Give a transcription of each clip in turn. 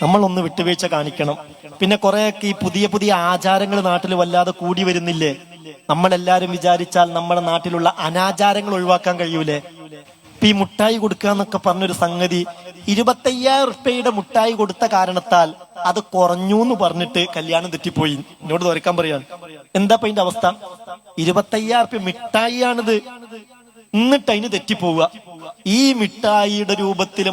നമ്മളൊന്ന് വിട്ടുവീഴ്ച കാണിക്കണം. പിന്നെ കുറെയൊക്കെ ഈ പുതിയ പുതിയ ആചാരങ്ങൾ നാട്ടിൽ വല്ലാതെ കൂടി വരുന്നില്ലേ? നമ്മളെല്ലാരും വിചാരിച്ചാൽ നമ്മുടെ നാട്ടിലുള്ള അനാചാരങ്ങൾ ഒഴിവാക്കാൻ കഴിയൂലേ? ഇപ്പൊ ഈ മുട്ടായി കൊടുക്കുക എന്നൊക്കെ പറഞ്ഞൊരു സംഗതി, 25,000 ഉറുപ്പ്യയുടെ മുട്ടായി കൊടുത്ത കാരണത്താൽ അത് കുറഞ്ഞു എന്ന് പറഞ്ഞിട്ട് കല്യാണം തെറ്റിപ്പോയി. എന്നോട് തുറക്കാൻ പറയാണ്. എന്താ ഇപ്പൊ അതിന്റെ അവസ്ഥ? 25,000 ഉറുപ്പ്യ മിഠായിയാണിത്, എന്നിട്ട് അതിന് തെറ്റിപ്പോവുക. ഈ മിഠായിയുടെ രൂപത്തിൽ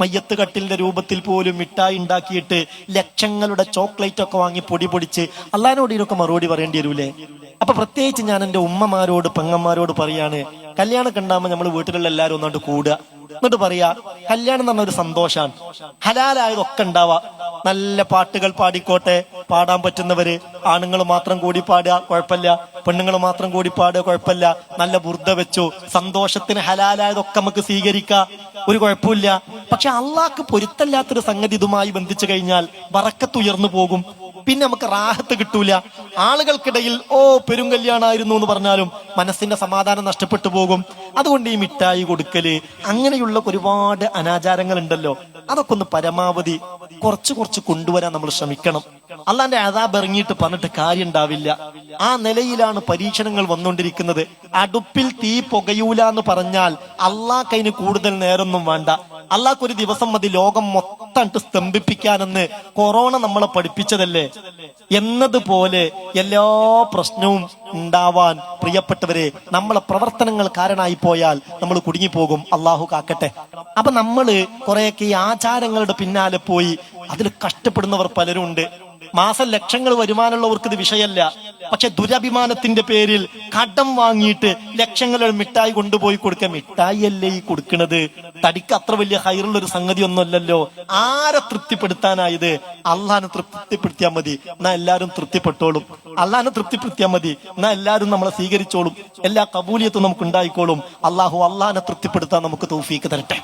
മയ്യത്ത് കട്ടിലിന്റെ രൂപത്തിൽ പോലും മിഠായി ഉണ്ടാക്കിയിട്ട് ലക്ഷങ്ങളുടെ ചോക്ലേറ്റ് ഒക്കെ വാങ്ങി പൊടി പൊടിച്ച് അള്ളാഹിനോട് ഇതിനൊക്കെ മറുപടി പറയേണ്ടി വരൂലേ? അപ്പൊ പ്രത്യേകിച്ച് ഞാൻ എന്റെ ഉമ്മമാരോട് പെങ്ങന്മാരോട് പറയാണ്, കല്യാണമൊക്കെ ഉണ്ടാകുമ്പോൾ നമ്മൾ വീട്ടിലുള്ള എല്ലാവരും ഒന്നാണ്ട് കൂടുക, എന്നിട്ട് പറയാ കല്യാണം എന്ന് പറഞ്ഞ ഒരു സന്തോഷാണ്, ഹലാലായതൊക്കെ ഉണ്ടാവാ, നല്ല പാട്ടുകൾ പാടിക്കോട്ടെ, പാടാൻ പറ്റുന്നവര് ആണുങ്ങൾ മാത്രം കൂടി പാടുക കുഴപ്പമില്ല, പെണ്ണുങ്ങൾ മാത്രം കൂടി പാടുക കുഴപ്പമില്ല, നല്ല ബുർദ വെച്ചു, സന്തോഷത്തിന് ഹലാലായതൊക്കെ നമുക്ക് സ്വീകരിക്കാം, ഒരു കുഴപ്പമില്ല. പക്ഷെ അള്ളാഹ്ക്ക് പൊരുത്തല്ലാത്തൊരു സംഗതി ഇതുമായി ബന്ധിച്ചു കഴിഞ്ഞാൽ ബറക്കത്ത് ഉയർന്നു പോകും, പിന്നെ നമുക്ക് റാഹത്ത് കിട്ടൂല. ആളുകൾക്കിടയിൽ പെരുങ്കല്യാണായിരുന്നു എന്ന് പറഞ്ഞാലും മനസ്സിന്റെ സമാധാനം നഷ്ടപ്പെട്ടു പോകും. അതുകൊണ്ട് ഈ മിഠായി കൊടുക്കല്, അങ്ങനെയുള്ള ഒരുപാട് അനാചാരങ്ങൾ ഉണ്ടല്ലോ, അതൊക്കെ ഒന്ന് പരമാവധി കുറച്ച് കൊണ്ടുവരാൻ നമ്മൾ ശ്രമിക്കണം. അള്ളാന്റെ അദാബ് ഇറങ്ങിയിട്ട് പറഞ്ഞിട്ട് കാര്യം ഉണ്ടാവില്ല. ആ നിലയിലാണ് പരീക്ഷണങ്ങൾ വന്നുകൊണ്ടിരിക്കുന്നത്. അടുപ്പിൽ തീ പുകയൂല എന്ന് പറഞ്ഞാൽ അള്ളാഹ് അതിന് കൂടുതൽ നേരൊന്നും വേണ്ട. അള്ളാഹ്ക്ക് ഒരു ദിവസം മതി ലോകം മൊത്തം സ്തംഭിപ്പിക്കാനെന്ന് കൊറോണ നമ്മളെ പഠിപ്പിച്ചതല്ലേ? എന്നതുപോലെ എല്ലാ പ്രശ്നവും ഉണ്ടാവാൻ പ്രിയപ്പെട്ടവരെ നമ്മളെ പ്രവർത്തനങ്ങൾ കാരണമായി പോയാൽ നമ്മൾ കുടുങ്ങിപ്പോകും. അള്ളാഹു കാക്കട്ടെ. അപ്പൊ നമ്മള് കുറെയൊക്കെ ഈ ആചാരങ്ങളുടെ പിന്നാലെ പോയി അതിൽ കഷ്ടപ്പെടുന്നവർ പലരും ഉണ്ട്. മാസം ലക്ഷങ്ങൾ വരുമാനമുള്ളവർക്ക് ഇത് വിഷയമല്ല. പക്ഷെ ദുരഭിമാനത്തിന്റെ പേരിൽ കടം വാങ്ങിയിട്ട് ലക്ഷങ്ങളുടെ മിഠായി കൊണ്ടുപോയി കൊടുക്കുക. മിഠായി അല്ലേ ഈ കൊടുക്കുന്നത്? തടിക്ക് അത്ര വലിയ ഹൈറുള്ള ഒരു സംഗതി ഒന്നുമല്ലല്ലോ. ആരെ തൃപ്തിപ്പെടുത്താനായത്? അള്ളാഹിനെ തൃപ്തിപ്പെടുത്തിയാൽ മതി, എന്നാ എല്ലാവരും തൃപ്തിപ്പെട്ടോളും. അള്ളാഹിനെ തൃപ്തിപ്പെടുത്തിയാൽ മതി, എന്നാ എല്ലാവരും നമ്മളെ സ്വീകരിച്ചോളും. എല്ലാ കബൂലിയത്തും നമുക്ക് ഉണ്ടായിക്കോളും. അള്ളാഹിനെ തൃപ്തിപ്പെടുത്താൻ നമുക്ക് തൗഫീക്ക് തരട്ടെ.